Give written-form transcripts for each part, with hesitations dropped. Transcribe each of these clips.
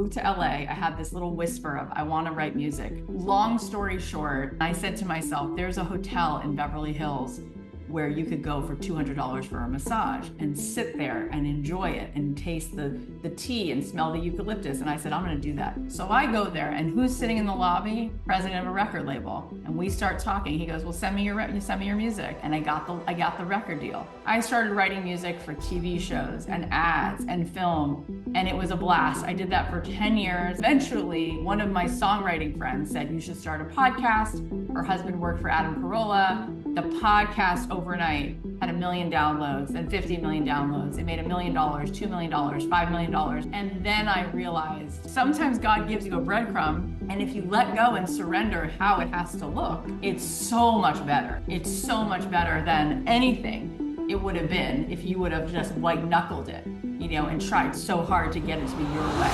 moved to LA, I had this little whisper of, I want to write music. Long story short, I said to myself, there's a hotel in Beverly Hills where you could go for $200 for a massage and sit there and enjoy it and taste the tea and smell the eucalyptus. And I said, I'm going to do that. So I go there, and who's sitting in the lobby? President of a record label. And we start talking. He goes, well, send me your music. And I got the record deal. I started writing music for TV shows and ads and film, and it was a blast. I did that for 10 years. Eventually, one of my songwriting friends said, you should start a podcast. Her husband worked for Adam Carolla. The podcast overnight had 1 million downloads, then 50 million downloads. It made $1 million, $2 million, $5 million. And then I realized sometimes God gives you a breadcrumb, and if you let go and surrender how it has to look, it's so much better. It's so much better than anything it would have been if you would have just white knuckled it, and tried so hard to get it to be your way.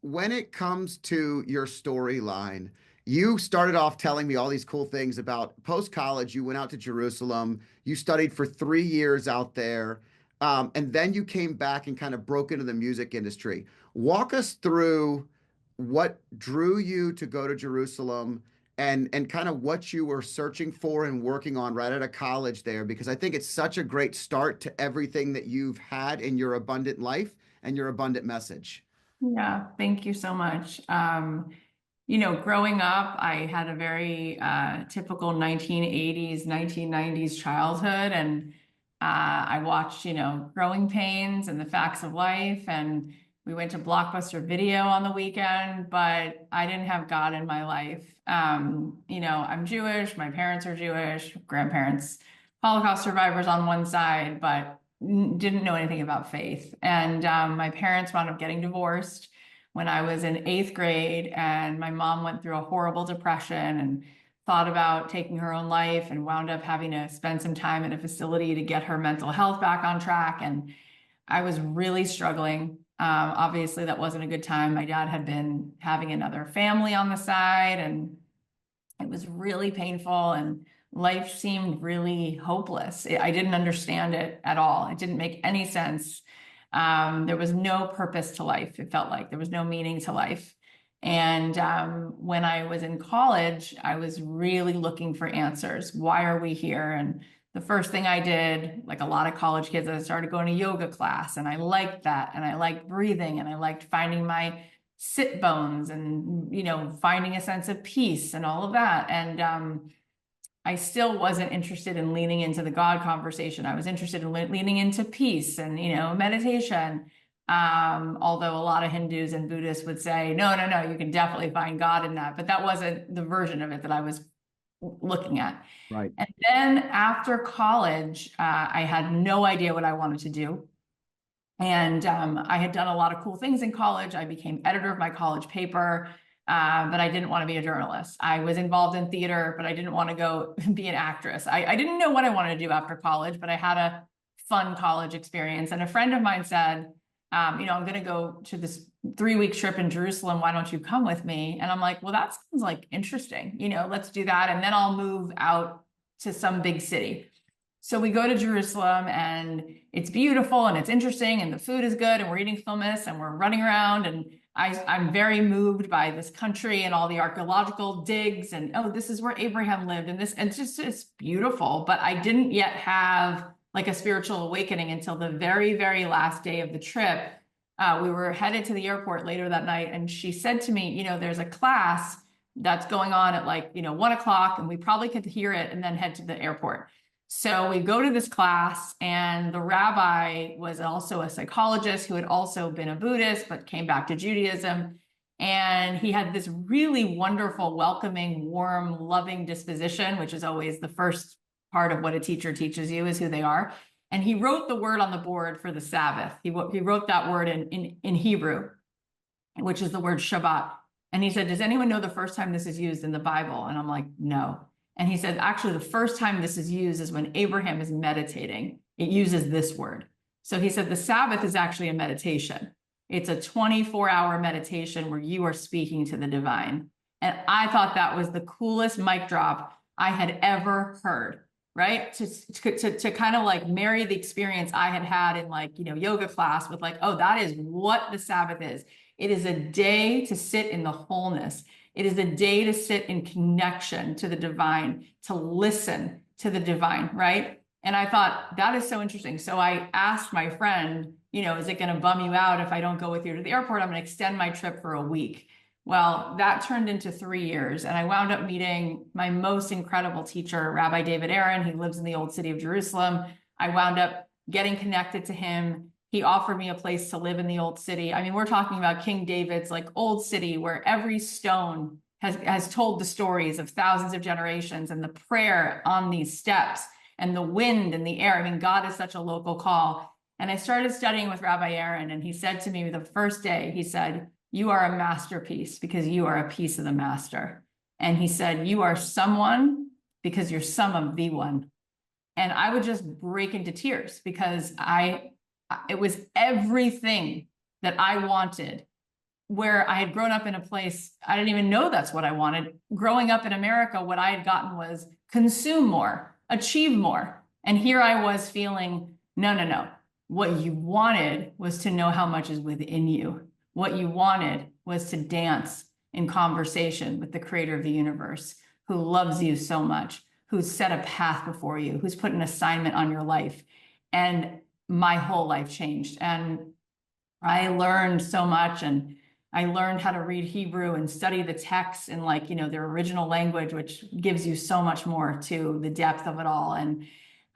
When it comes to your storyline, you started off telling me all these cool things about post-college. You went out to Jerusalem. You studied for 3 years out there. And then you came back and kind of broke into the music industry. Walk us through what drew you to go to Jerusalem and kind of what you were searching for and working on right out of college there, because I think it's such a great start to everything that you've had in your abundant life and your abundant message. Yeah, thank you so much. Growing up, I had a very typical 1980s, 1990s childhood, and I watched, Growing Pains and The Facts of Life, and we went to Blockbuster Video on the weekend, but I didn't have God in my life. I'm Jewish, my parents are Jewish, grandparents, Holocaust survivors on one side, but didn't know anything about faith. And my parents wound up getting divorced when I was in 8th grade, and my mom went through a horrible depression and thought about taking her own life and wound up having to spend some time at a facility to get her mental health back on track. And I was really struggling. Obviously, that wasn't a good time. My dad had been having another family on the side, and it was really painful, and life seemed really hopeless. I didn't understand it at all. It didn't make any sense. There was no purpose to life. It felt like there was no meaning to life. And when I was in college, I was really looking for answers. Why are we here? And the first thing I did, like a lot of college kids, I started going to yoga class, and I liked that. And I liked breathing, and I liked finding my sit bones and, finding a sense of peace and all of that. And I still wasn't interested in leaning into the God conversation. I was interested in leaning into peace and, meditation. Although a lot of Hindus and Buddhists would say, no, you can definitely find God in that. But that wasn't the version of it that I was looking at. Right. And then after college, I had no idea what I wanted to do. And I had done a lot of cool things in college. I became editor of my college paper. But I didn't want to be a journalist. I was involved in theater, but I didn't want to go be an actress. I didn't know what I wanted to do after college, but I had a fun college experience. And a friend of mine said, I'm going to go to this 3-week trip in Jerusalem. Why don't you come with me? And I'm like, well, that sounds like interesting. Let's do that. And then I'll move out to some big city. So we go to Jerusalem, and it's beautiful, and it's interesting, and the food is good, and we're eating hummus, and we're running around, and I'm very moved by this country and all the archaeological digs, and this is where Abraham lived, and it's beautiful. But I didn't yet have like a spiritual awakening until the very, very last day of the trip. We were headed to the airport later that night, and she said to me, there's a class that's going on at 1 o'clock, and we probably could hear it and then head to the airport. So we go to this class, and the rabbi was also a psychologist who had also been a Buddhist, but came back to Judaism. And he had this really wonderful, welcoming, warm, loving disposition, which is always the first part of what a teacher teaches you, is who they are. And he wrote the word on the board for the Sabbath. He wrote that word in Hebrew, which is the word Shabbat. And he said, does anyone know the first time this is used in the Bible? And I'm like, no. And he said, actually, the first time this is used is when Abraham is meditating. It uses this word. So he said the Sabbath is actually a meditation. It's a 24-hour meditation where you are speaking to the divine. And I thought that was the coolest mic drop I had ever heard. right? To kind of like marry the experience I had had in like, yoga class with like, oh, that is what the Sabbath is. It is a day to sit in the wholeness. It is a day to sit in connection to the divine, to listen to the divine, right? And I thought that is so interesting. So I asked my friend, is it going to bum you out if I don't go with you to the airport? I'm going to extend my trip for a week. Well, that turned into 3 years, and I wound up meeting my most incredible teacher, Rabbi David Aaron. He lives in the old city of Jerusalem. I wound up getting connected to him. He offered me a place to live in the old city. I mean, we're talking about King David's like old city where every stone has told the stories of thousands of generations, and the prayer on these steps and the wind and the air. I mean, God is such a local call. And I started studying with Rabbi Aaron, and he said to me the first day, he said, you are a masterpiece because you are a piece of the master. And he said, you are someone because you're some of the one. And I would just break into tears because it was everything that I wanted, where I had grown up in a place, I didn't even know that's what I wanted. Growing up in America, what I had gotten was consume more, achieve more. And here I was feeling, no, no, no. What you wanted was to know how much is within you. What you wanted was to dance in conversation with the creator of the universe, who loves you so much, who's set a path before you, who's put an assignment on your life. And my whole life changed. And I learned so much, and I learned how to read Hebrew and study the text in like, their original language, which gives you so much more to the depth of it all. And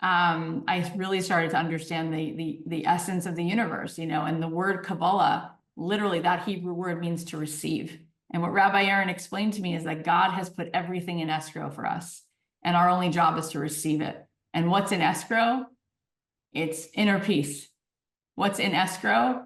I really started to understand the essence of the universe, and the word Kabbalah, literally that Hebrew word means to receive. And what Rabbi Aaron explained to me is that God has put everything in escrow for us, and our only job is to receive it. And what's in escrow? It's inner peace. What's in escrow?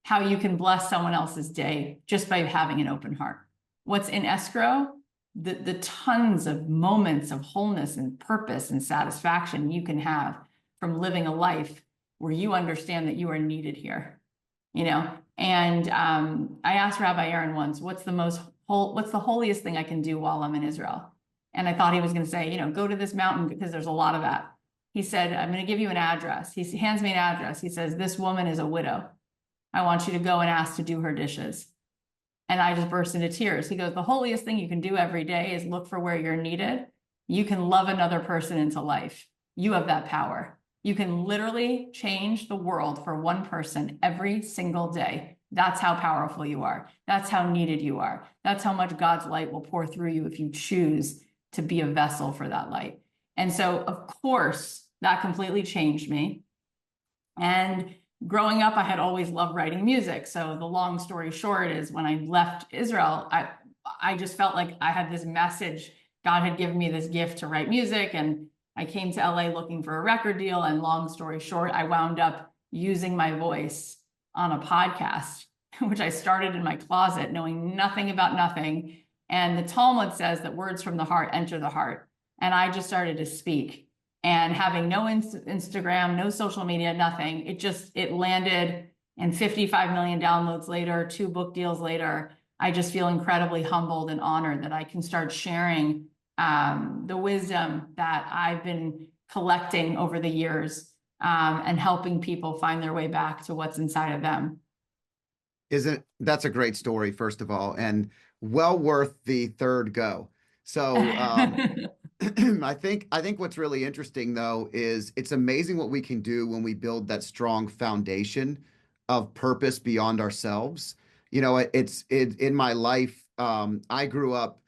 How you can bless someone else's day just by having an open heart. What's in escrow? The tons of moments of wholeness and purpose and satisfaction you can have from living a life where you understand that you are needed here, And I asked Rabbi Aaron once, what's the holiest thing I can do while I'm in Israel? And I thought he was going to say, go to this mountain because there's a lot of that. He said, I'm going to give you an address. He hands me an address. He says, this woman is a widow. I want you to go and ask to do her dishes. And I just burst into tears. He goes, the holiest thing you can do every day is look for where you're needed. You can love another person into life. You have that power. You can literally change the world for one person every single day. That's how powerful you are. That's how needed you are. That's how much God's light will pour through you if you choose to be a vessel for that light. And so, of course, that completely changed me. And growing up, I had always loved writing music. So the long story short is when I left Israel, I just felt like I had this message. God had given me this gift to write music, and I came to LA looking for a record deal. And long story short, I wound up using my voice on a podcast, which I started in my closet, knowing nothing about nothing. And the Talmud says that words from the heart enter the heart. And I just started to speak. And having no Instagram, no social media, nothing, it landed. And 55 million downloads later, 2 book deals later, I just feel incredibly humbled and honored that I can start sharing the wisdom that I've been collecting over the years, and helping people find their way back to what's inside of them. That's a great story, first of all, and well worth the third go. So I think what's really interesting though is it's amazing what we can do when we build that strong foundation of purpose beyond ourselves. In my life. I grew up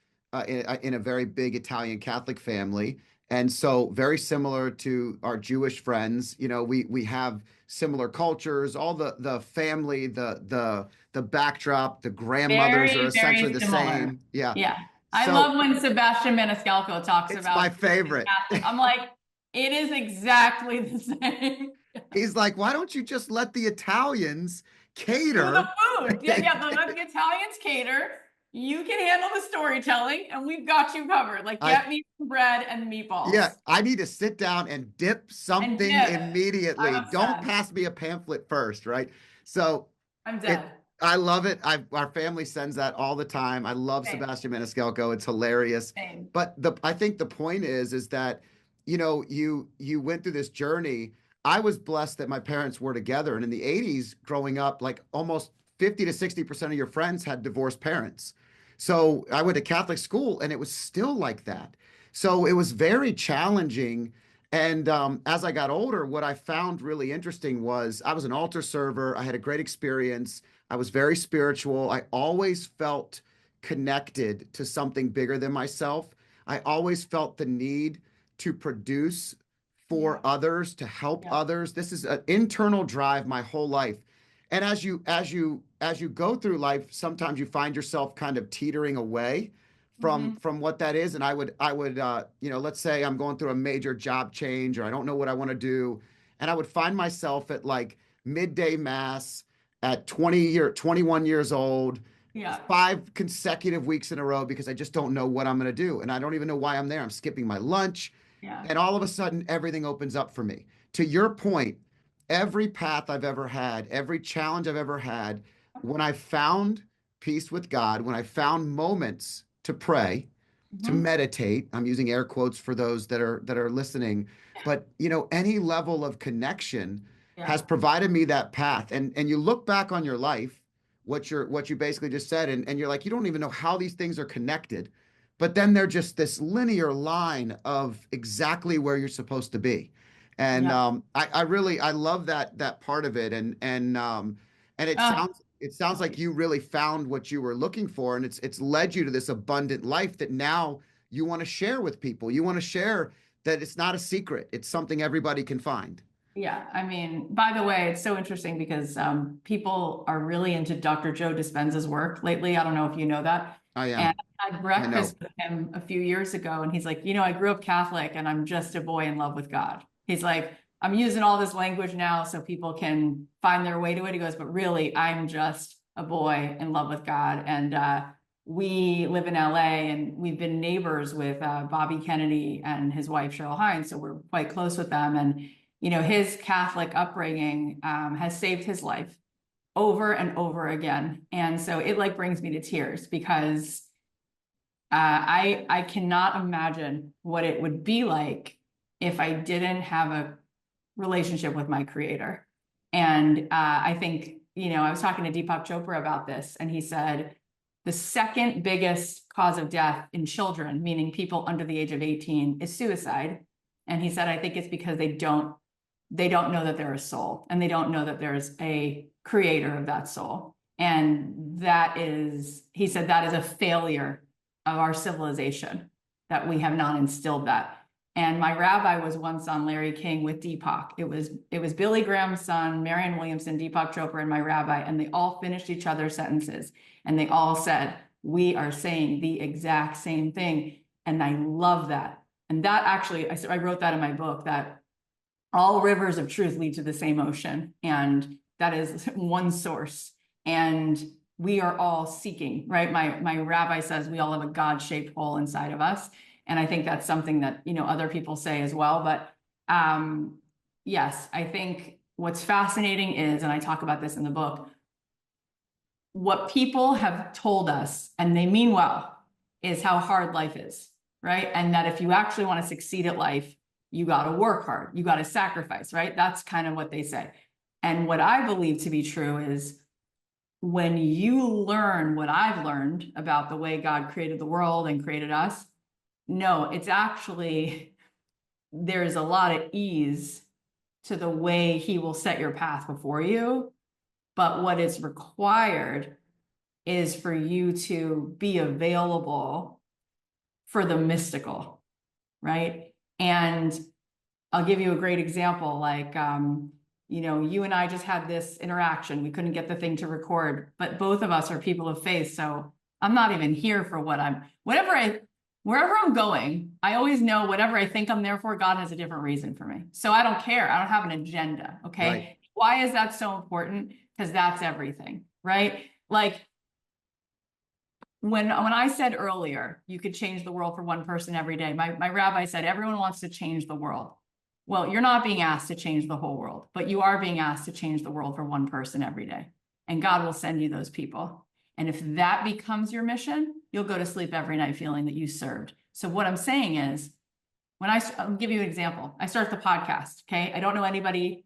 in a very big Italian Catholic family, and so very similar to our Jewish friends. We have similar cultures, all the family, the backdrop, the grandmothers are Very, essentially very the similar. same. Yeah. Yeah. I So love when Sebastian Maniscalco talks it's my about favorite. Catholic. I'm like, it is exactly the same. He's like, why don't you just let the Italians Do the cater? food. Yeah, yeah. Let the Italians cater. You can handle the storytelling, and we've got you covered. Like, I get me some bread and meatballs Yeah, I need to sit down and dip and something dip. immediately. I'm Don't obsessed. pass me a pamphlet first, right? So I'm it dead. I love it. Our family sends that all the time. I love Same, Sebastian Maniscalco. It's hilarious. same. But I think the point is that you went through this journey. I was blessed that my parents were together. And in the 80s, growing up, like almost 50 to 60% of your friends had divorced parents. So I went to Catholic school and it was still like that. So it was very challenging. And as I got older, what I found really interesting was I was an altar server. I had a great experience. I was very spiritual. I always felt connected to something bigger than myself. I always felt the need to produce Yeah. for others, to help Yeah. others. This is an internal drive my whole life. And as you go through life, sometimes you find yourself kind of teetering away Hmm. from what that is. And I would let's say I'm going through a major job change or I don't know what I want to do, and I would find myself at like midday mass at 21 years old, Yeah. 5 consecutive weeks in a row because I just don't know what I'm going to do. And I don't even know why I'm there. I'm skipping my lunch. Yeah. And all of a sudden, everything opens up for me. To your point, every path I've ever had, every challenge I've ever had, when I found peace with God, when I found moments to pray, to Hmm. meditate, I'm using air quotes for those that are listening, but any level of connection has Yeah. provided me that path. And you look back on your life, what you basically just said, and you're like, you don't even know how these things are connected, but then they're just this linear line of exactly where you're supposed to be. And Yeah. I really I love that part of it. And Ah, it sounds like you really found what you were looking for, and it's led you to this abundant life that now you want to share with people. You want to share that it's not a secret. It's something everybody can find. yeah. I mean, by the way, it's so interesting because people are really into Dr. Joe Dispenza's work lately. I don't know if you know that. I And am. I had I know. breakfast with him a few years ago, and he's like, I grew up Catholic and I'm just a boy in love with God. He's like, I'm using all this language now so people can find their way to it. He goes, but really, I'm just a boy in love with God. And we live in LA and we've been neighbors with Bobby Kennedy and his wife, Cheryl Hines. So we're quite close with them. And his Catholic upbringing has saved his life over and over again. And so it like brings me to tears because I cannot imagine what it would be like if I didn't have a relationship with my creator. And I think, I was talking to Deepak Chopra about this, and he said the second biggest cause of death in children, meaning people under the age of 18, is suicide. And he said, I think it's because they don't know that they're a soul and they don't know that there's a creator of that soul. And he said, that is a failure of our civilization that we have not instilled that. And my rabbi was once on Larry King with Deepak. It was Billy Graham's son, Marianne Williamson, Deepak Chopra, and my rabbi, and they all finished each other's sentences. And they all said, we are saying the exact same thing. And I love that. And that actually, I wrote that in my book, that all rivers of truth lead to the same ocean, and that is one source. And we are all seeking, right? My rabbi says we all have a God-shaped hole inside of us, and I think that's something that other people say as well. But yes, I think what's fascinating is, and I talk about this in the book, what people have told us, and they mean well, is how hard life is, right? And that if you actually want to succeed at life, you got to work hard, you got to sacrifice, right? That's kind of what they say. And what I believe to be true is when you learn what I've learned about the way God created the world and created us, no, it's actually, there's a lot of ease to the way he will set your path before you. But what is required is for you to be available for the mystical, right? And I'll give you a great example. Like, you and I just had this interaction. We couldn't get the thing to record, but both of us are people of faith. So I'm not even here for wherever I'm going, I always know whatever I think I'm there for, God has a different reason for me. So I don't care. I don't have an agenda. Right. Okay. Why is that so important? Because that's everything, right? Like, when I said earlier, you could change the world for one person every day, my rabbi said, everyone wants to change the world. Well, you're not being asked to change the whole world, but you are being asked to change the world for one person every day. And God will send you those people. And if that becomes your mission, you'll go to sleep every night feeling that you served. So what I'm saying is, I'll give you an example. I start the podcast. Okay. I don't know anybody,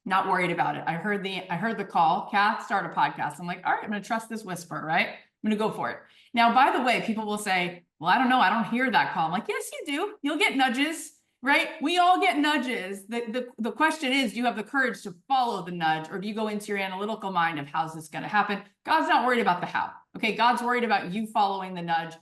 not worried about it. I heard the call, Kath, start a podcast. I'm like, all right, I'm going to trust this whisper, right? I'm going to go for it. Now, by the way, people will say, well, I don't know. I don't hear that call. I'm like, yes, you do. You'll get nudges, right? We all get nudges. The question is, do you have the courage to follow the nudge, or do you go into your analytical mind of how's this going to happen? God's not worried about the how. Okay. God's worried about you following the nudge.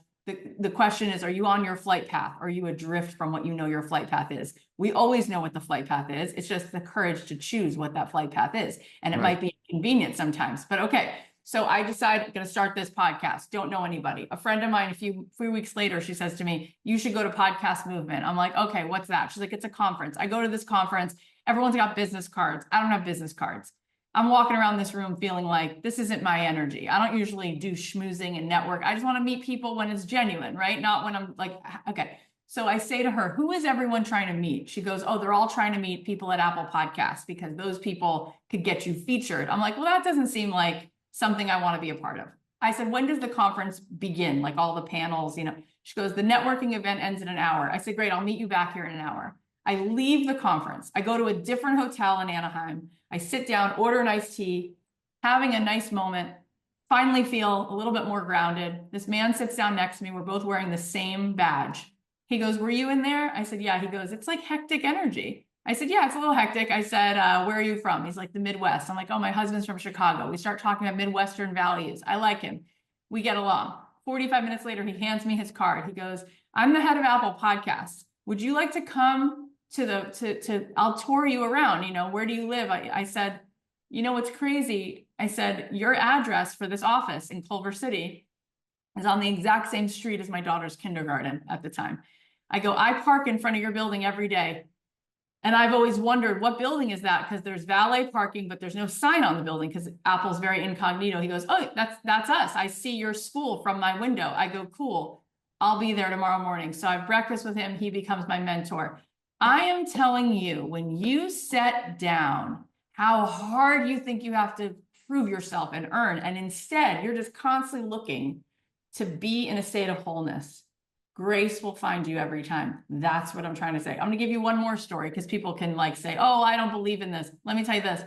The question is, are you on your flight path? Are you adrift from what you know your flight path is? We always know what the flight path is. It's just the courage to choose what that flight path is. And it might be inconvenient sometimes, but okay. So I decide I'm going to start this podcast. Don't know anybody. A friend of mine, a few weeks later, she says to me, you should go to Podcast Movement. I'm like, okay, what's that? She's like, it's a conference. I go to this conference. Everyone's got business cards. I don't have business cards. I'm walking around this room feeling like this isn't my energy. I don't usually do schmoozing and network. I just want to meet people when it's genuine, right? Not when I'm like, okay. So I say to her, who is everyone trying to meet? She goes, oh, they're all trying to meet people at Apple Podcasts because those people could get you featured. I'm like, well, that doesn't seem like something I want to be a part of. I said, when does the conference begin? Like all the panels, you know? She goes, the networking event ends in an hour. I said, great, I'll meet you back here in an hour. I leave the conference. I go to a different hotel in Anaheim. I sit down, order an iced tea, having a nice moment, finally feel a little bit more grounded. This man sits down next to me. We're both wearing the same badge. He goes, were you in there? I said, yeah. He goes, it's like hectic energy. I said, yeah, it's a little hectic. I said, where are you from? He's like, the Midwest. I'm like, oh, my husband's from Chicago. We start talking about Midwestern values. I like him. We get along. 45 minutes later, he hands me his card. He goes, I'm the head of Apple Podcasts. Would you like to come I'll tour you around, you know, where do you live? I said, you know, what's crazy? I said, your address for this office in Culver City is on the exact same street as my daughter's kindergarten at the time. I go, I park in front of your building every day. And I've always wondered, what building is that? Because there's valet parking, but there's no sign on the building because Apple's very incognito. He goes, oh, that's us. I see your school from my window. I go, cool. I'll be there tomorrow morning. So I have breakfast with him. He becomes my mentor. I am telling you, when you set down how hard you think you have to prove yourself and earn, and instead you're just constantly looking to be in a state of wholeness, grace will find you every time. That's what I'm trying to say. I'm going to give you one more story because people can like say, oh, I don't believe in this. Let me tell you this.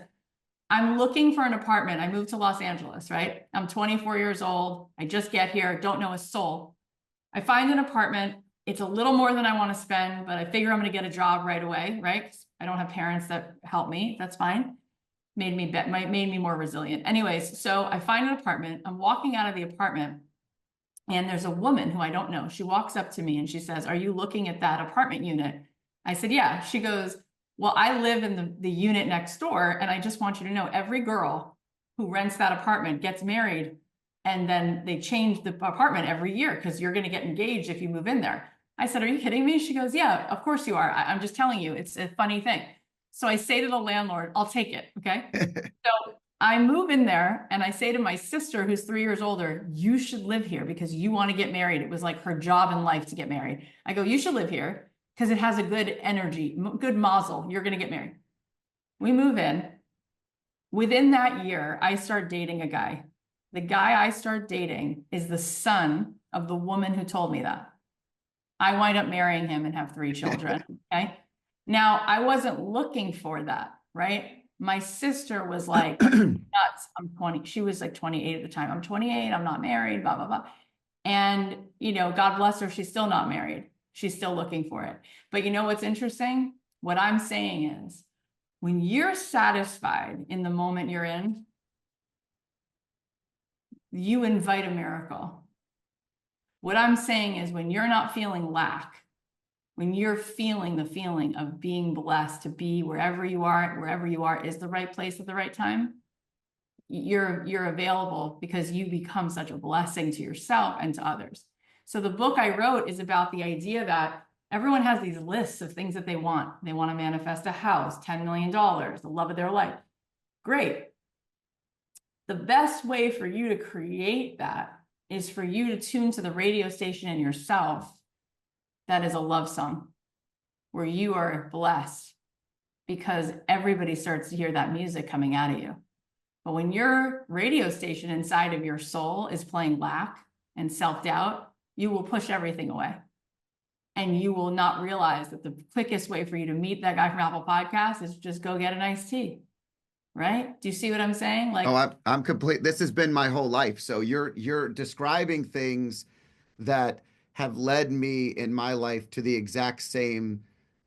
I'm looking for an apartment. I moved to Los Angeles, right? I'm 24 years old. I just get here. Don't know a soul. I find an apartment. It's a little more than I want to spend, but I figure I'm going to get a job right away, right? 'Cause I don't have parents that help me. That's fine. Made me more resilient. Anyways, so I find an apartment. I'm walking out of the apartment and there's a woman who I don't know. She walks up to me and she says, are you looking at that apartment unit? I said, yeah. She goes, well, I live in the unit next door. And I just want you to know every girl who rents that apartment gets married. And then they change the apartment every year because you're going to get engaged if you move in there. I said, are you kidding me? She goes, yeah, of course you are. I'm just telling you, it's a funny thing. So I say to the landlord, I'll take it. Okay. So I move in there and I say to my sister, who's 3 years older, you should live here because you want to get married. It was like her job in life to get married. I go, you should live here because it has a good energy, good mazel. You're going to get married. We move in. Within that year, I start dating a guy. The guy I start dating is the son of the woman who told me that. I wind up marrying him and have 3 children. Okay. Now, I wasn't looking for that, right? My sister was like, nuts. I'm 20. She was like 28 at the time. I'm 28. I'm not married, blah, blah, blah. And, you know, God bless her. She's still not married. She's still looking for it. But you know what's interesting? What I'm saying is when you're satisfied in the moment you're in, you invite a miracle. What I'm saying is when you're not feeling lack, when you're feeling the feeling of being blessed to be wherever you are is the right place at the right time, you're available because you become such a blessing to yourself and to others. So the book I wrote is about the idea that everyone has these lists of things that they want. They want to manifest a house, $10 million, the love of their life. Great. The best way for you to create that is for you to tune to the radio station in yourself that is a love song where you are blessed because everybody starts to hear that music coming out of you. But when your radio station inside of your soul is playing lack and self-doubt, you will push everything away. And you will not realize that the quickest way for you to meet that guy from Apple Podcasts is just go get an iced tea, right? Do you see what I'm saying? Oh, Like, I'm complete. This has been my whole life. So you're describing things that have led me in my life to the exact same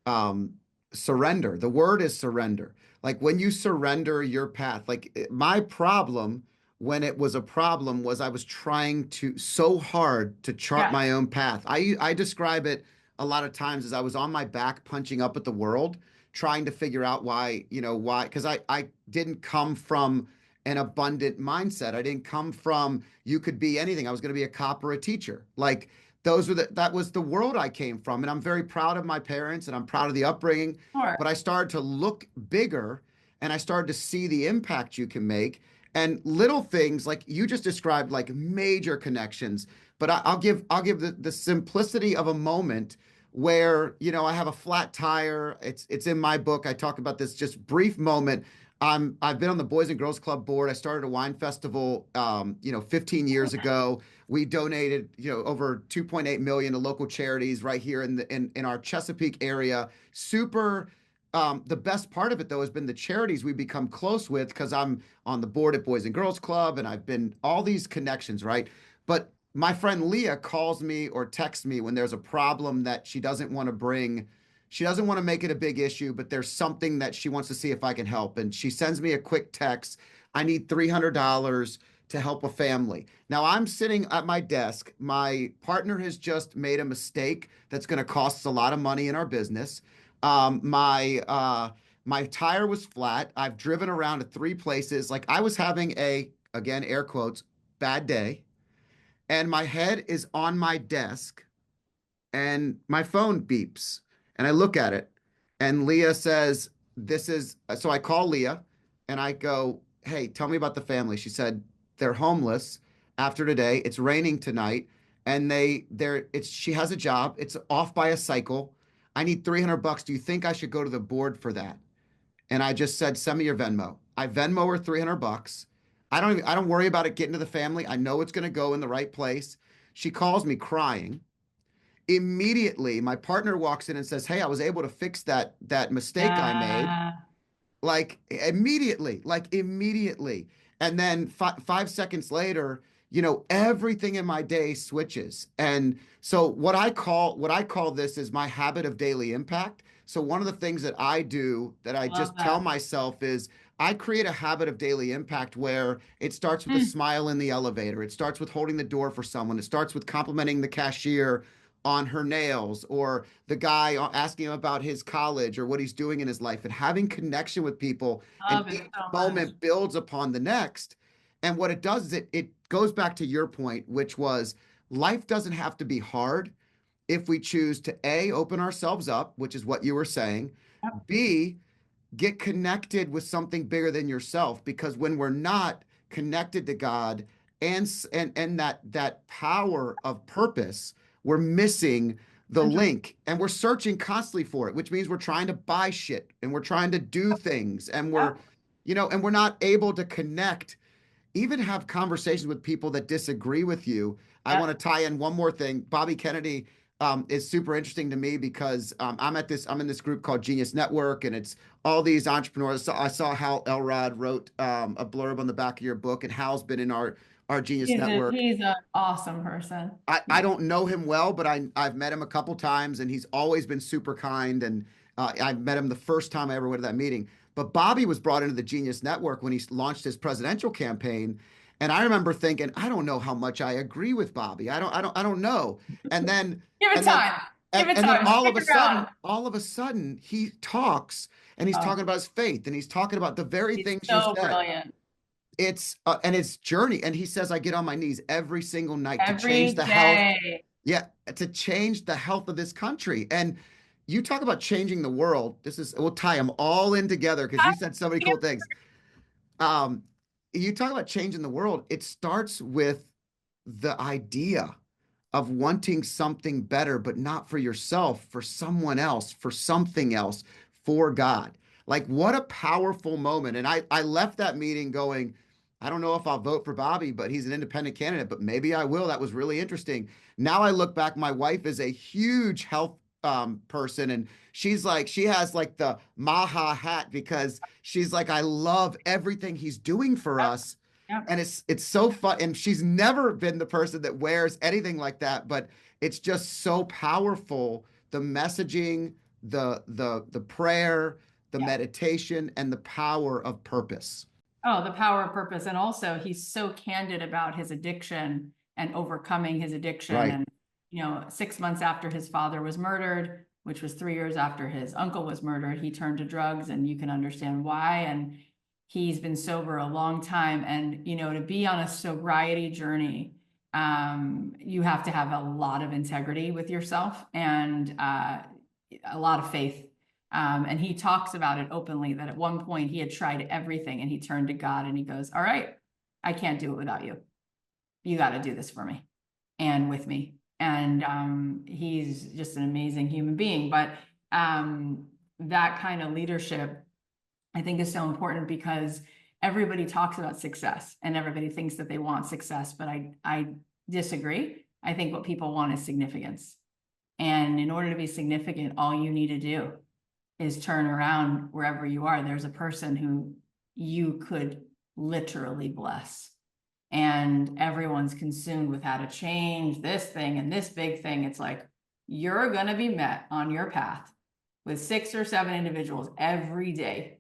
um, surrender. The word is surrender. Like when you surrender your path, like my problem when it was a problem was I was trying to so hard to chart yeah, my own path. I describe it a lot of times as I was on my back punching up at the world, trying to figure out why, why, because I didn't come from an abundant mindset. I didn't come from you could be anything. I was going to be a cop or a teacher. Like that was the world I came from. And I'm very proud of my parents and I'm proud of the upbringing. sure, But I started to look bigger and I started to see the impact you can make. And little things like you just described, like major connections. But I'll give the simplicity of a moment where, I have a flat tire. It's in my book. I talk about this just brief moment. I've been on the Boys and Girls Club board. I started a wine festival, 15 years ago. We donated, over 2.8 million to local charities right here in our Chesapeake area. Super. The best part of it though has been the charities we become close with because I'm on the board at Boys and Girls Club and I've been all these connections, right? But my friend Leah calls me or texts me when there's a problem that she doesn't want to bring. She doesn't want to make it a big issue, but there's something that she wants to see if I can help. And she sends me a quick text. I need $300 to help a family. Now I'm sitting at my desk. My partner has just made a mistake that's going to cost us a lot of money in our business. My tire was flat. I've driven around to three places. Like I was having again, air quotes, bad day. And my head is on my desk and my phone beeps and I look at it and Leah says, so I call Leah and I go, "Hey, tell me about the family." She said, "They're homeless after today. It's raining tonight and she has a job. It's off by a cycle. I need $300. Do you think I should go to the board for that?" And I just said, "Send me your Venmo." I Venmo her $300. I don't worry about it getting to the family. I know it's going to go in the right place. She calls me crying. Immediately, my partner walks in and says, "Hey, I was able to fix that mistake I made." yeah, Like immediately. And then 5 seconds later, everything in my day switches. And so what I call this is my habit of daily impact. So one of the things that I do that I love just tell that. myself is I create a habit of daily impact where it starts with a Mm, smile in the elevator. It starts with holding the door for someone. It starts with complimenting the cashier on her nails or the guy asking him about his college or what he's doing in his life and having connection with people, and love it each so much. moment builds upon the next. And what it does is it goes back to your point, which was life doesn't have to be hard if we choose to A, open ourselves up, which is what you were saying, Yep, B, get connected with something bigger than yourself, because when we're not connected to God and that power of purpose, we're missing the 100, link and we're searching constantly for it, which means we're trying to buy shit and we're trying to do things and yep, we're not able to connect, even have conversations with people that disagree with you. I want to yep. tie in one more thing. Bobby Kennedy is super interesting to me because I'm in this group called Genius Network, and it's all these entrepreneurs. So I saw Hal Elrod wrote a blurb on the back of your book, and Hal's been in our Genius Network. He's an awesome person. I Yeah. don't know him well, but I've met him a couple times, and he's always been super kind. And I met him the first time I ever went to that meeting. But Bobby was brought into the Genius Network when he launched his presidential campaign, and I remember thinking, I don't know how much I agree with Bobby. I don't know. And then Give it and then time. Give it and then time. all Stick of a around. sudden, he talks and he's Oh, talking about his faith and he's talking about the very he's things you so said. brilliant. It's journey, and he says I get on my knees every single night to change Every the health. day. Yeah, to change the health of this country. And you talk about changing the world. We'll tie them all in together because you said so many cool things. Um, you talk about changing the world. It starts with the idea of wanting something better, but not for yourself, for someone else, for something else, for God. Like what a powerful moment. And I left that meeting going, I don't know if I'll vote for Bobby, but he's an independent candidate, but maybe I will. That was really interesting. Now I look back, my wife is a huge health person, and she's like, she has like the Maha hat because she's like, I love everything he's doing for Yep, us. yep. And it's so fun. And she's never been the person that wears anything like that, but it's just so powerful. The messaging, the prayer, the Yeah. meditation, and the power of purpose. Oh, the power of purpose. And also he's so candid about his addiction and overcoming his addiction. Right. And, 6 months after his father was murdered, which was 3 years after his uncle was murdered, he turned to drugs, and you can understand why. And he's been sober a long time. And, to be on a sobriety journey, you have to have a lot of integrity with yourself and a lot of faith. And he talks about it openly that at one point he had tried everything and he turned to God and he goes, all right, I can't do it without you. You got to do this for me and with me. And he's just an amazing human being. But that kind of leadership, I think, is so important because everybody talks about success and everybody thinks that they want success, but I disagree. I think what people want is significance. And in order to be significant, all you need to do is turn around wherever you are. There's a person who you could literally bless. And everyone's consumed with how to change this thing and this big thing. It's like, you're going to be met on your path with 6 or 7 individuals every day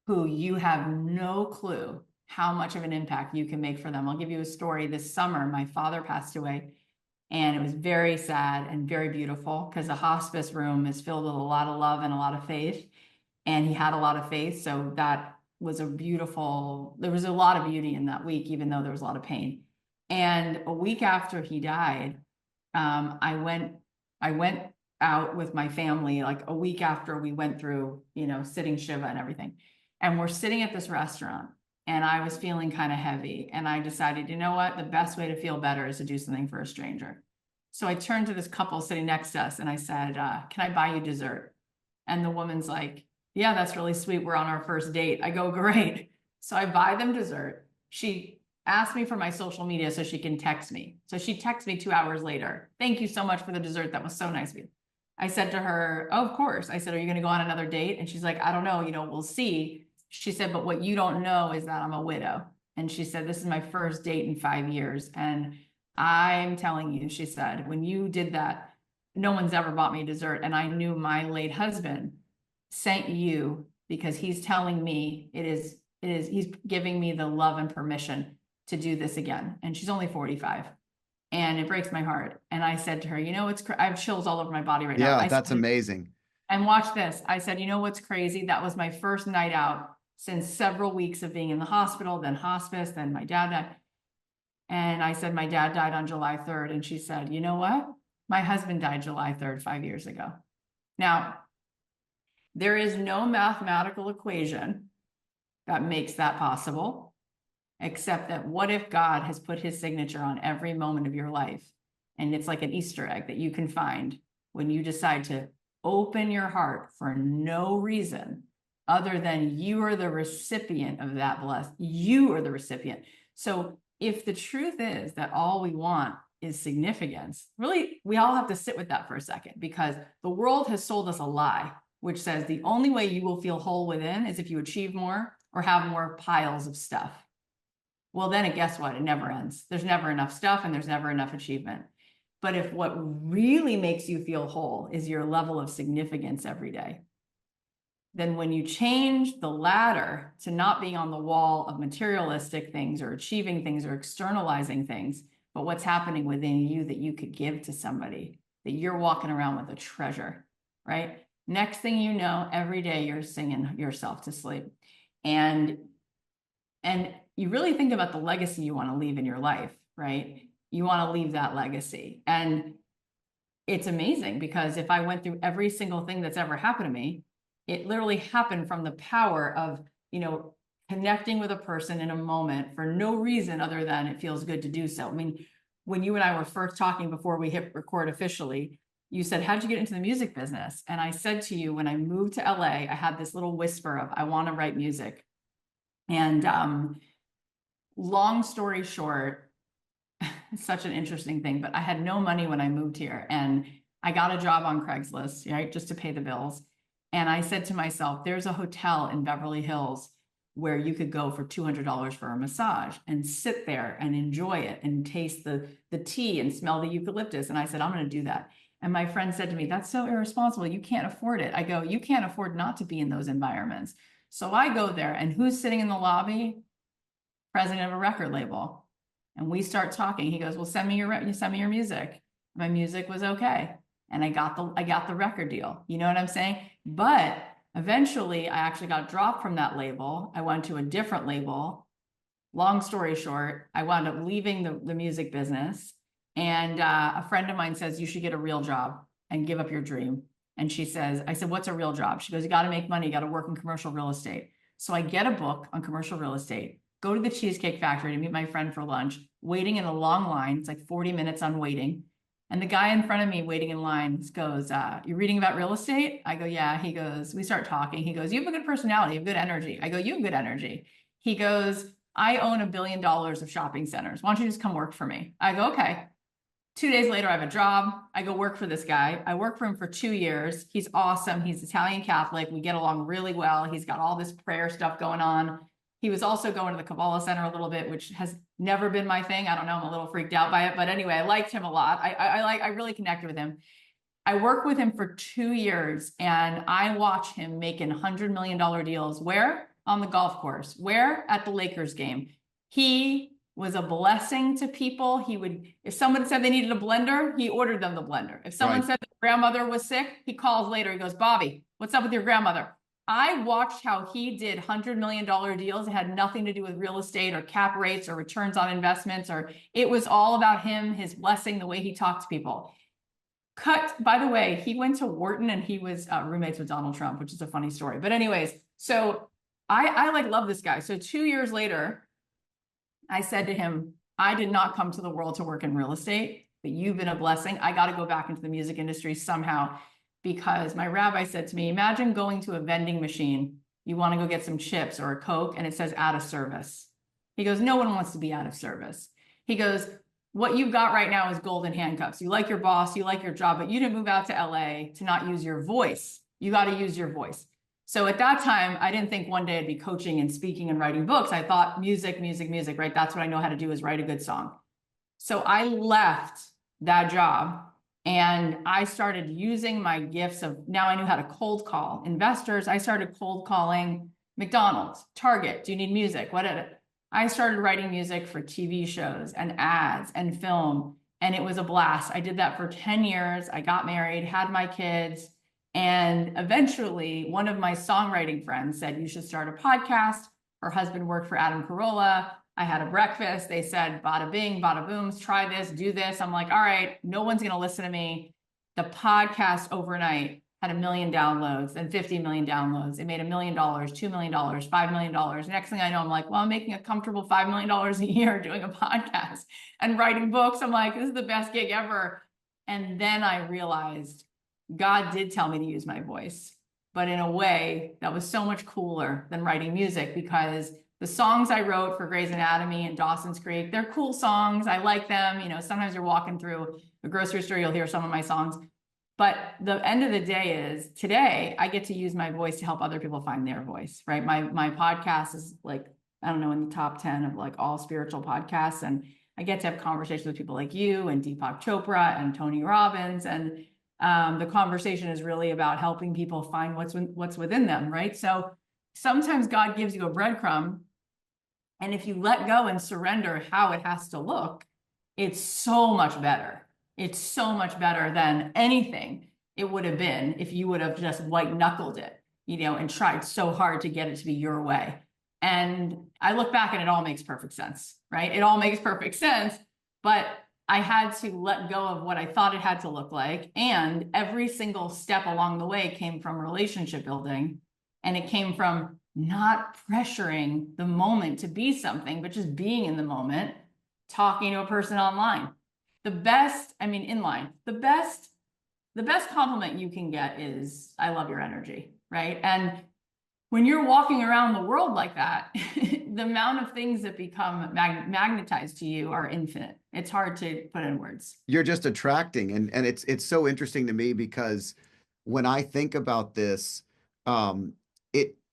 who you have no clue how much of an impact you can make for them. I'll give you a story. This summer, my father passed away. And it was very sad and very beautiful because the hospice room is filled with a lot of love and a lot of faith. And he had a lot of faith. So that was there was a lot of beauty in that week, even though there was a lot of pain. And a week after he died, I went out with my family, like a week after we went through, sitting Shiva and everything. And we're sitting at this restaurant. And I was feeling kind of heavy. And I decided, you know what? The best way to feel better is to do something for a stranger. So I turned to this couple sitting next to us and I said, can I buy you dessert? And the woman's like, yeah, that's really sweet. We're on our first date. I go, great. So I buy them dessert. She asked me for my social media so she can text me. So she texts me 2 hours later. Thank you so much for the dessert. That was so nice of you. I said to her, oh, of course. I said, are you going to go on another date? And she's like, I don't know. We'll see. She said, but what you don't know is that I'm a widow. And she said, this is my first date in 5 years. And I'm telling you, she said, when you did that, no one's ever bought me dessert. And I knew my late husband sent you because he's telling me he's giving me the love and permission to do this again. And she's only 45. And it breaks my heart. And I said to her, I have chills all over my body right now. Yeah, that's amazing. And watch this. I said, what's crazy? That was my first night out since several weeks of being in the hospital, then hospice, then my dad died. And I said, my dad died on July 3rd. And she said, you know what? My husband died July 3rd, 5 years ago. Now, there is no mathematical equation that makes that possible, except that what if God has put his signature on every moment of your life? And it's like an Easter egg that you can find when you decide to open your heart for no reason other than you are the recipient of that blessing. You are the recipient. So if the truth is that all we want is significance, really, we all have to sit with that for a second, because the world has sold us a lie, which says the only way you will feel whole within is if you achieve more or have more piles of stuff. Well, then guess what? It never ends. There's never enough stuff and there's never enough achievement. But if what really makes you feel whole is your level of significance every day, then when you change the ladder to not being on the wall of materialistic things or achieving things or externalizing things, but what's happening within you that you could give to somebody, that you're walking around with a treasure, right? Next thing you know, every day you're singing yourself to sleep. And you really think about the legacy you want to leave in your life, right? You want to leave that legacy. And it's amazing because if I went through every single thing that's ever happened to me, it literally happened from the power of, connecting with a person in a moment for no reason other than it feels good to do so. I mean, when you and I were first talking before we hit record officially, you said, how'd you get into the music business? And I said to you, when I moved to LA, I had this little whisper of, I want to write music. And long story short, it's such an interesting thing, but I had no money when I moved here, and I got a job on Craigslist, right, just to pay the bills. And I said to myself, there's a hotel in Beverly Hills where you could go for $200 for a massage and sit there and enjoy it and taste the tea and smell the eucalyptus. And I said, I'm going to do that. And my friend said to me, that's so irresponsible. You can't afford it. I go, you can't afford not to be in those environments. So I go there, and who's sitting in the lobby? President of a record label. And we start talking. He goes, well, send me your music. My music was okay. And I got the record deal. You know what I'm saying? But eventually I actually got dropped from that label. I went to a different label. Long story short, I wound up leaving the music business. And a friend of mine says, you should get a real job and give up your dream. And I said, what's a real job? She goes, you got to make money. You got to work in commercial real estate. So I get a book on commercial real estate, go to the Cheesecake Factory to meet my friend for lunch, waiting in a long line. It's like 40 minutes on waiting. And the guy in front of me waiting in line goes, you're reading about real estate? I go, yeah. He goes, we start talking. He goes, you have a good personality, you have good energy. I go, you have good energy. He goes, I own $1 billion of shopping centers. Why don't you just come work for me? I go, okay. 2 days later, I have a job. I go work for this guy. I work for him for 2 years. He's awesome. He's Italian Catholic. We get along really well. He's got all this prayer stuff going on. He was also going to the Kabbalah Center a little bit, which has never been my thing. I don't know. I'm a little freaked out by it. But anyway, I liked him a lot. I really connected with him. I worked with him for 2 years, and I watched him making $100 million deals. Where? On the golf course. Where? At the Lakers game. He was a blessing to people. He would, if someone said they needed a blender, he ordered them the blender. If someone said their grandmother was sick, he calls later. He goes, Bobby, what's up with your grandmother? I watched how he did $100 million deals. It had nothing to do with real estate or cap rates or returns on investments, or it was all about him, his blessing, the way he talked to people. By the way, he went to Wharton, and he was roommates with Donald Trump, which is a funny story. But anyways, so I like love this guy. So 2 years later, I said to him, I did not come to the world to work in real estate, but you've been a blessing. I got to go back into the music industry somehow, because my rabbi said to me, imagine going to a vending machine. You want to go get some chips or a Coke, and it says out of service. He goes, no one wants to be out of service. He goes, what you've got right now is golden handcuffs. You like your boss, you like your job, but you didn't move out to LA to not use your voice. You got to use your voice. So at that time, I didn't think one day I'd be coaching and speaking and writing books. I thought music, right? That's what I know how to do, is write a good song. So I left that job, and I started using my gifts of, now I knew how to cold call investors. I started cold calling McDonald's, Target. Do you need music? I started writing music for TV shows and ads and film, and it was a blast. I did that for 10 years. I got married, had my kids. And eventually, one of my songwriting friends said, you should start a podcast. Her husband worked for Adam Carolla. I had a breakfast. They said, bada bing, bada booms, try this, do this. I'm like, all right, no one's going to listen to me. The podcast overnight had 1 million downloads and 50 million downloads. It made $1 million, $2 million, $5 million. Next thing I know, I'm like, well, I'm making a comfortable $5 million a year doing a podcast and writing books. I'm like, this is the best gig ever. And then I realized God did tell me to use my voice, but in a way that was so much cooler than writing music, because the songs I wrote for Grey's Anatomy and Dawson's Creek, they're cool songs. I like them. You know, sometimes you're walking through the grocery store, you'll hear some of my songs. But the end of the day is, today I get to use my voice to help other people find their voice, right? My podcast is like, I don't know, in the top 10 of like all spiritual podcasts. And I get to have conversations with people like you and Deepak Chopra and Tony Robbins. And the conversation is really about helping people find what's within them, right? So sometimes God gives you a breadcrumb, and if you let go and surrender how it has to look, it's so much better. It's so much better than anything it would have been if you would have just white knuckled it, you know, and tried so hard to get it to be your way. And I look back and it all makes perfect sense, right? It all makes perfect sense, but I had to let go of what I thought it had to look like. And every single step along the way came from relationship building. And it came from not pressuring the moment to be something, but just being in the moment, talking to a person online. The best compliment you can get is, I love your energy, right? And when you're walking around the world like that, the amount of things that become magnetized to you are infinite. It's hard to put in words. You're just attracting, and it's so interesting to me because when I think about this,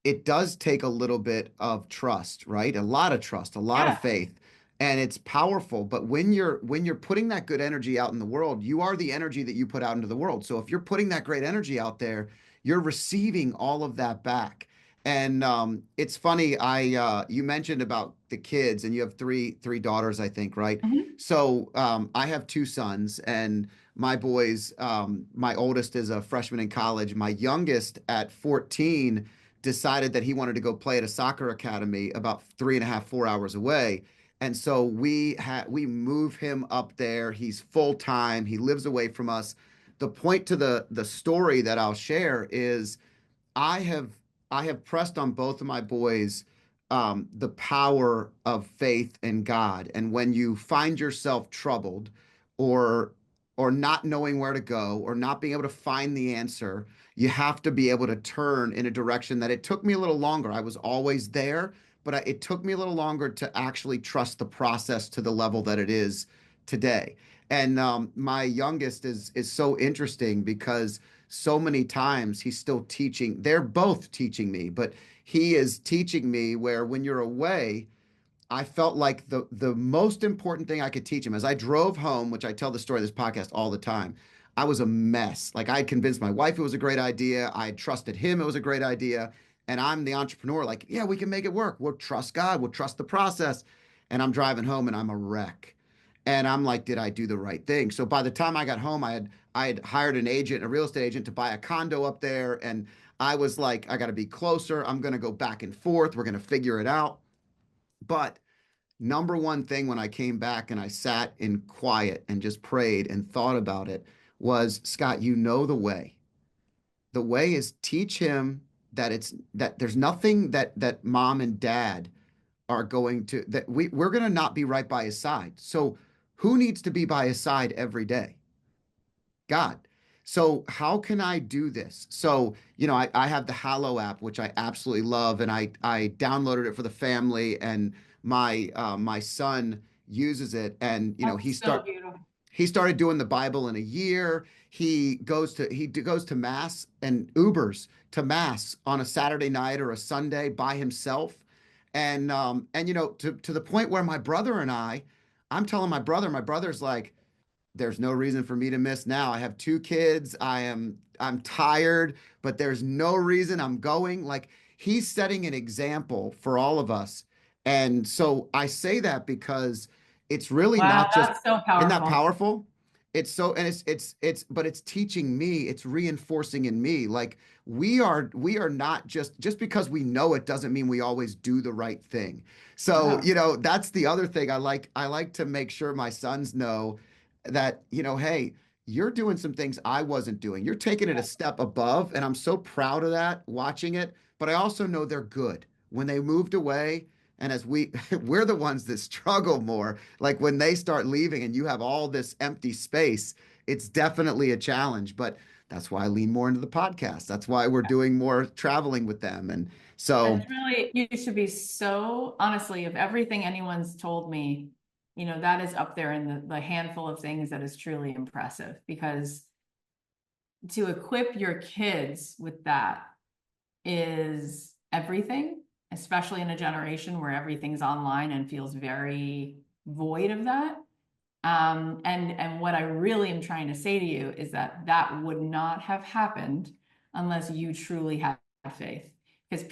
it does take a little bit of trust, right? A lot of trust, a lot of Yeah. faith, and it's powerful. But when you're putting that good energy out in the world, you are the energy that you put out into the world. So if you're putting that great energy out there, you're receiving all of that back. And it's funny, I you mentioned about the kids, and you have three daughters, I think, right? Mhm. So I have two sons, and my boys, my oldest is a freshman in college. My youngest at 14 decided that he wanted to go play at a soccer academy about 3.5, 4 hours away. And so we move him up there. He's full time. He lives away from us. The point to the story that I'll share is I have I have pressed on both of my boys the power of faith in God. And when you find yourself troubled or or not knowing where to go or not being able to find the answer, you have to be able to turn in a direction that it took me a little longer. I was always there, but it took me a little longer to actually trust the process to the level that it is today. And my youngest is so interesting because so many times he's still teaching. They're both teaching me, but he is teaching me where when you're away, I felt like the most important thing I could teach him as I drove home, which I tell the story of this podcast all the time. I was a mess. Like I had convinced my wife it was a great idea. I had trusted him it was a great idea. And I'm the entrepreneur, like, yeah, we can make it work. We'll trust God, we'll trust the process. And I'm driving home and I'm a wreck. And I'm like, did I do the right thing? So by the time I got home, I had hired an agent, a real estate agent, to buy a condo up there. And I was like, I got to be closer. I'm going to go back and forth. We're going to figure it out. But number one thing when I came back and I sat in quiet and just prayed and thought about it was, Scott, you know the way. The way is teach him that there's nothing that mom and dad are going to that we're going to not be right by his side. So who needs to be by his side every day? God. So how can I do this? So, I have the Hallow app, which I absolutely love, and I downloaded it for the family, and my son uses it, and That's so beautiful. he started doing the Bible in a year. He goes to mass and Ubers to mass on a Saturday night or a Sunday by himself, and to the point where my brother and I'm telling my brother's like, there's no reason for me to miss now. I have two kids. I'm tired, but there's no reason I'm going. Like he's setting an example for all of us. And so I say that because it's really Wow, not just, that's so isn't that powerful. powerful? It's so, and but it's teaching me, it's reinforcing in me. Like we are not just because we know it doesn't mean we always do the right thing. So, No. that's the other thing I like to make sure my sons know that, hey, you're doing some things I wasn't doing. You're taking it a step above, and I'm so proud of that watching it. But I also know they're good. When they moved away, and as we're the ones that struggle more, like when they start leaving and you have all this empty space, it's definitely a challenge. But that's why I lean more into the podcast. That's why we're doing more traveling with them. And so, It's really, you should be so, honestly, of everything anyone's told me, that is up there in the handful of things that is truly impressive because to equip your kids with that is everything, especially in a generation where everything's online and feels very void of that. And what I really am trying to say to you is that that would not have happened unless you truly had faith. Because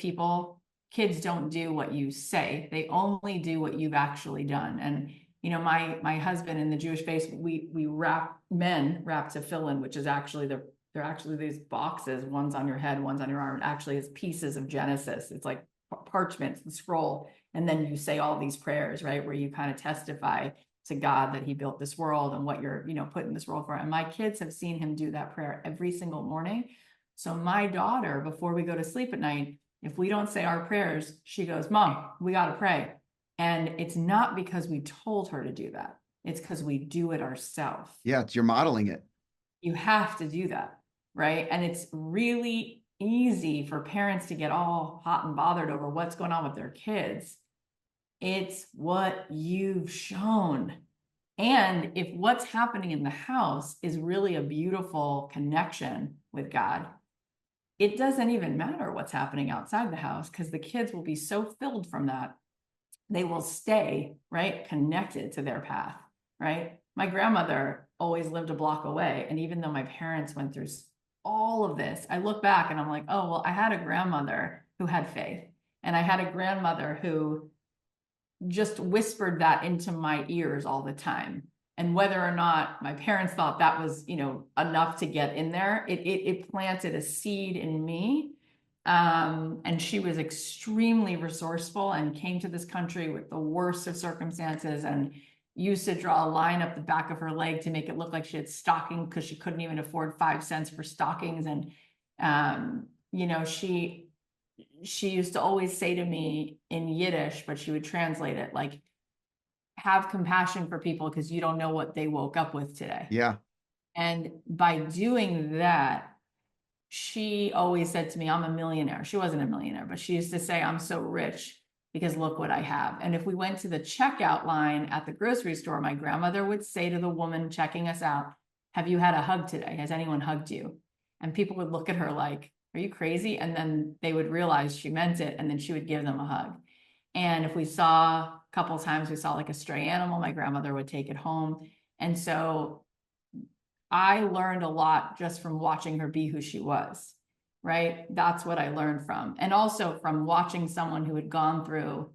kids don't do what you say; they only do what you've actually done. And my husband in the Jewish faith, we wrap to fill in, which is actually they're actually these boxes. One's on your head, one's on your arm. It actually is pieces of Genesis. It's like parchment, the scroll, and then you say all these prayers, right, where you kind of testify to God that he built this world and what you're, put in this world for. And my kids have seen him do that prayer every single morning. So my daughter, before we go to sleep at night, if we don't say our prayers, she goes, Mom, we got to pray. And it's not because we told her to do that. It's because we do it ourselves. yeah, you're modeling it. You have to do that, right? And it's really easy for parents to get all hot and bothered over what's going on with their kids. It's what you've shown. And if what's happening in the house is really a beautiful connection with God, it doesn't even matter what's happening outside the house because the kids will be so filled from that. They will stay, right, connected to their path, right? My grandmother always lived a block away. And even though my parents went through all of this, I look back and I'm like, oh, well, I had a grandmother who had faith. And I had a grandmother who just whispered that into my ears all the time. And whether or not my parents thought that was, enough to get in there, it planted a seed in me. And she was extremely resourceful and came to this country with the worst of circumstances and used to draw a line up the back of her leg to make it look like she had stockings because she couldn't even afford 5 cents for stockings. And she used to always say to me in Yiddish, but she would translate it like, have compassion for people because you don't know what they woke up with today. Yeah. And by doing that, she always said to me, I'm a millionaire. She wasn't a millionaire, but she used to say, I'm so rich because look what I have. And if we went to the checkout line at the grocery store, my grandmother would say to the woman checking us out, have you had a hug today? Has anyone hugged you? And people would look at her like, are you crazy? And then they would realize she meant it. And then she would give them a hug. And if we saw a couple of times, we saw like a stray animal, my grandmother would take it home. And so I learned a lot just from watching her be who she was, right? That's what I learned from. And also from watching someone who had gone through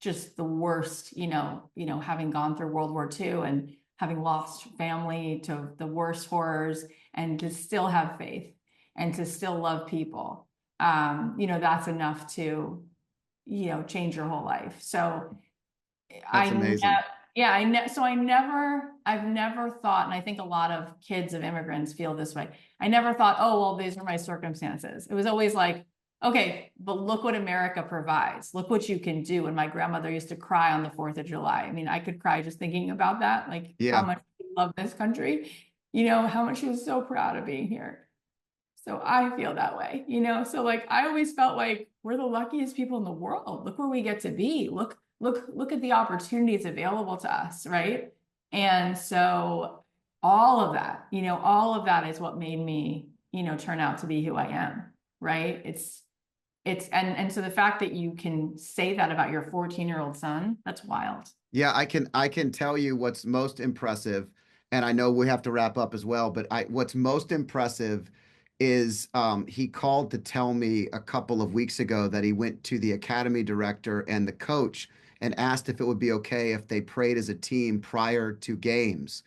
just the worst, having gone through World War II and having lost family to the worst horrors and to still have faith and to still love people. That's enough to, change your whole life. So That's amazing. I've never thought, and I think a lot of kids of immigrants feel this way. I never thought, oh, well, these are my circumstances. It was always like, okay, but look what America provides. Look what you can do. And my grandmother used to cry on the 4th of July. I mean, I could cry just thinking about that, like how Yeah. much we love this country, how much she was so proud of being here. So I feel that way, so like I always felt like we're the luckiest people in the world. Look where we get to be. Look at the opportunities available to us, right? And so all of that is what made me, turn out to be who I am, right? And so the fact that you can say that about your 14-year-old son, that's wild. Yeah, I can tell you what's most impressive, and I know we have to wrap up as well, but what's most impressive is he called to tell me a couple of weeks ago that he went to the academy director and the coach and asked if it would be okay if they prayed as a team prior to games.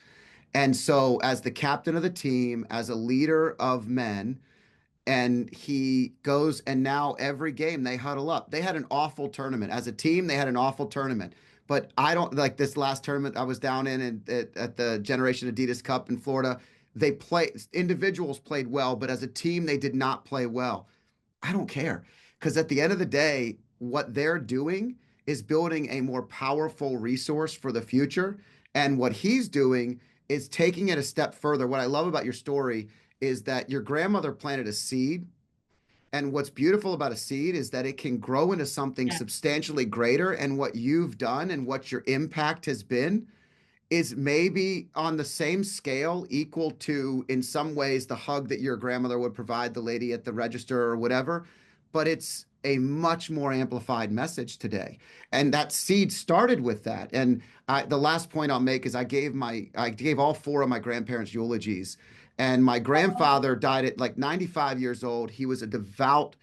And so, as the captain of the team, as a leader of men, and he goes and now every game they huddle up. They had an awful tournament as a team. They had an awful tournament, but I don't like this last tournament I was down at the Generation Adidas Cup in Florida. Individuals played well, but as a team they did not play well. I don't care because at the end of the day, what they're doing is building a more powerful resource for the future. And what he's doing is taking it a step further. What I love about your story is that your grandmother planted a seed. And what's beautiful about a seed is that it can grow into something Yeah. substantially greater. And what you've done and what your impact has been is maybe on the same scale, equal to, in some ways, the hug that your grandmother would provide the lady at the register or whatever, but it's a much more amplified message today. And that seed started with that. And the last point I'll make is I gave all four of my grandparents eulogies. And my grandfather died at like 95 years old. He was a devout,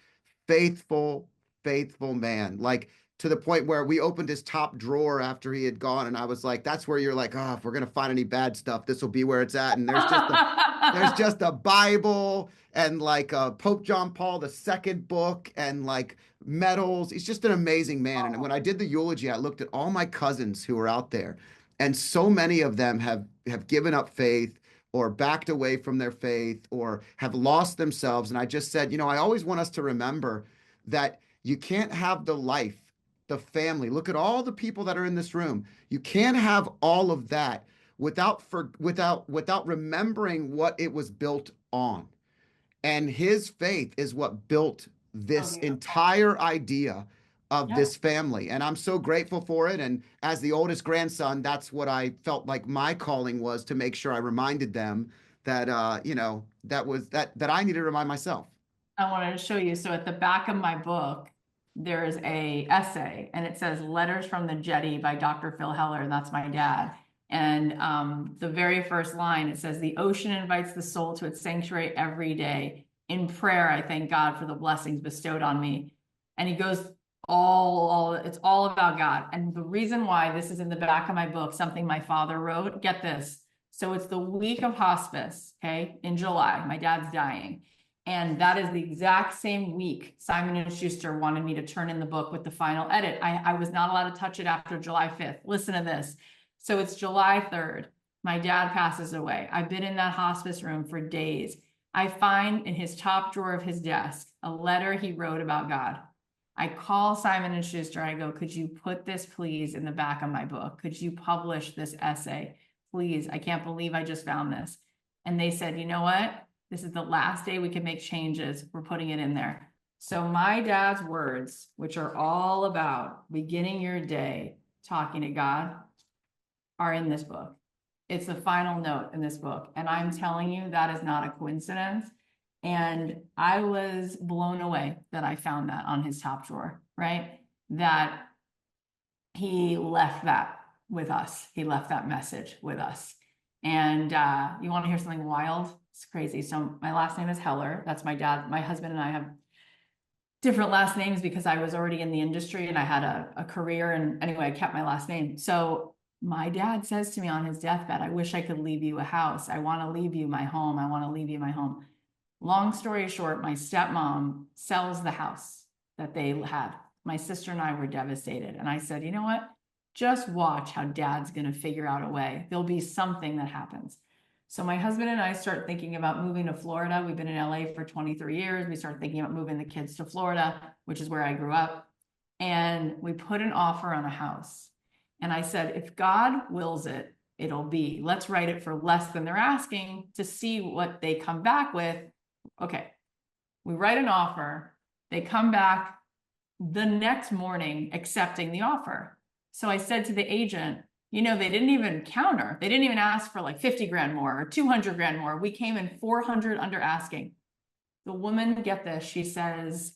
faithful, faithful man. Like to the point where we opened his top drawer after he had gone, and I was like, that's where you're like, oh, if we're gonna find any bad stuff, this will be where it's at. And there's just a Bible and like Pope John Paul the second book and like medals. He's just an amazing man. And when I did the eulogy, I looked at all my cousins who are out there, and so many of them have given up faith or backed away from their faith or have lost themselves. And I just said, I always want us to remember that you can't have the life, the family. Look at all the people that are in this room. You can't have all of that without remembering what it was built on. And his faith is what built So this beautiful. entire idea of Yeah. this family. And I'm so grateful for it. And as the oldest grandson, that's what I felt like my calling was, to make sure I reminded them that, that I needed to remind myself. I wanted to show you. So at the back of my book, there's a essay and it says Letters from the Jetty by Dr. Phil Heller. And that's my dad. And the very first line, it says, the ocean invites the soul to its sanctuary every day. In prayer, I thank God for the blessings bestowed on me. And he goes it's all about God. And the reason why this is in the back of my book, something my father wrote, get this. So it's the week of hospice, okay, in July, my dad's dying. And that is the exact same week Simon and Schuster wanted me to turn in the book with the final edit. I was not allowed to touch it after July 5th. Listen to this. So it's July 3rd. My dad passes away. I've been in that hospice room for days. I find in his top drawer of his desk a letter he wrote about God. I call Simon and Schuster. I go, could you put this please in the back of my book? Could you publish this essay? Please, I can't believe I just found this. And they said, you know what? This is the last day we can make changes. We're putting it in there. So my dad's words, which are all about beginning your day talking to God, are in this book. It's the final note in this book. And I'm telling you, that is not a coincidence. And I was blown away that I found that on his top drawer, right? That he left that with us. He left that message with us. And you want to hear something wild? It's crazy. So my last name is Heller. That's my dad. My husband and I have different last names because I was already in the industry and I had a career. And anyway, I kept my last name. So my dad says to me on his deathbed, I wish I could leave you a house. I want to leave you my home. I want to leave you my home. Long story short, my stepmom sells the house that they had. My sister and I were devastated. And I said, you know what? Just watch how dad's going to figure out a way. There'll be something that happens. So my husband and I start thinking about moving to Florida. We've been in LA for 23 years. We start thinking about moving the kids to Florida, which is where I grew up. And we put an offer on a house. And I said, if God wills it, it'll be. Let's write it for less than they're asking to see what they come back with. Okay, we write an offer. They come back the next morning accepting the offer. So I said to the agent, you know, they didn't even counter. They didn't even ask for like 50 grand more or 200 grand more. We came in 400 under asking. The woman, get this, she says,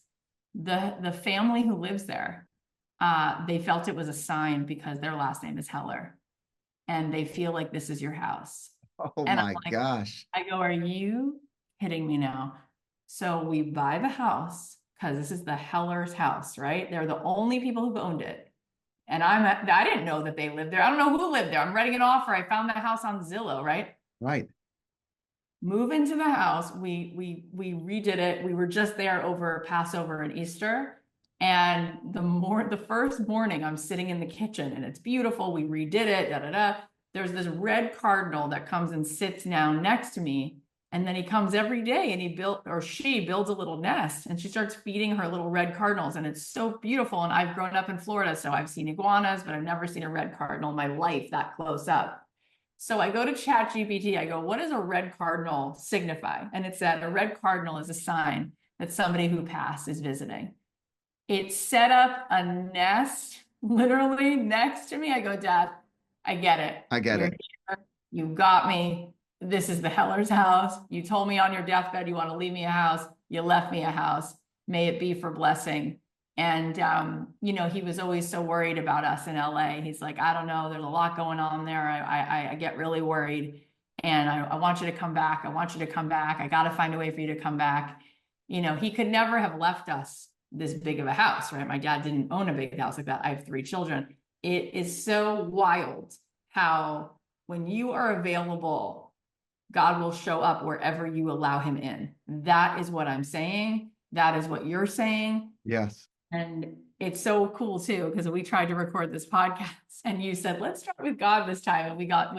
the family who lives there, they felt it was a sign because their last name is Heller and they feel like this is your house. Oh And I'm my like, gosh. I go, are you kidding me now? So we buy the house because this is the Heller's house, right? They're the only people who've owned it. And I didn't know that they lived there. I don't know who lived there. I'm writing an offer. I found the house on Zillow, right? Right. Move into the house. We redid it. We were just there over Passover and Easter. And the first morning I'm sitting in the kitchen and it's beautiful. We redid it, da da da. There's this red cardinal that comes and sits down next to me. And then he comes every day and she builds a little nest and she starts feeding her little red cardinals. And it's so beautiful. And I've grown up in Florida, so I've seen iguanas, but I've never seen a red cardinal in my life that close up. So I go to ChatGPT, I go, what does a red cardinal signify? And it said a red cardinal is a sign that somebody who passed is visiting. It set up a nest literally next to me. I go, Dad, I get it. I get You're it. here. You got me. This is the Heller's house. You told me on your deathbed you want to leave me a house. You left me a house. May it be for blessing. And you know, he was always so worried about us in LA. He's like, I don't know, there's a lot going on there. I get really worried. And I want you to come back. I want you to come back. I got to find a way for you to come back. You know, he could never have left us this big of a house, right? My dad didn't own a big house like that. I have 3 children. It is so wild how when you are available, God will show up wherever you allow him in. That is what I'm saying. That is what you're saying. Yes. And it's so cool too, because we tried to record this podcast and you said, let's start with God this time. And we got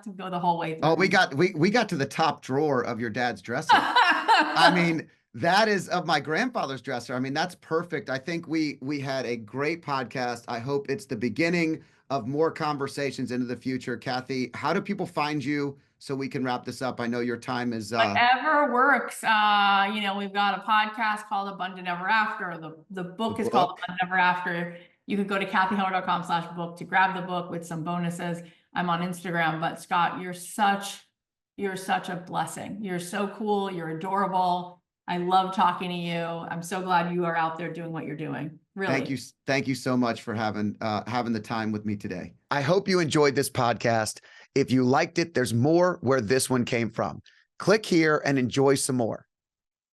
to go the whole way through. Oh, we got to the top drawer of your dad's dresser. I mean, that is of my grandfather's dresser. I mean, that's perfect. I think we had a great podcast. I hope it's the beginning of more conversations into the future. Cathy, how do people find you so we can wrap this up? I know your time is Whatever works. We've got a podcast called Abundant Ever After. The the book is called book. Abundant Ever After. You can go to cathyheller.com/book to grab the book with some bonuses. I'm on Instagram, but Scott, you're such a blessing. You're so cool. You're adorable. I love talking to you. I'm so glad you are out there doing what you're doing. Thank Really. you. Thank you so much for having the time with me today. I hope you enjoyed this podcast. If you liked it, there's more where this one came from. Click here and enjoy some more.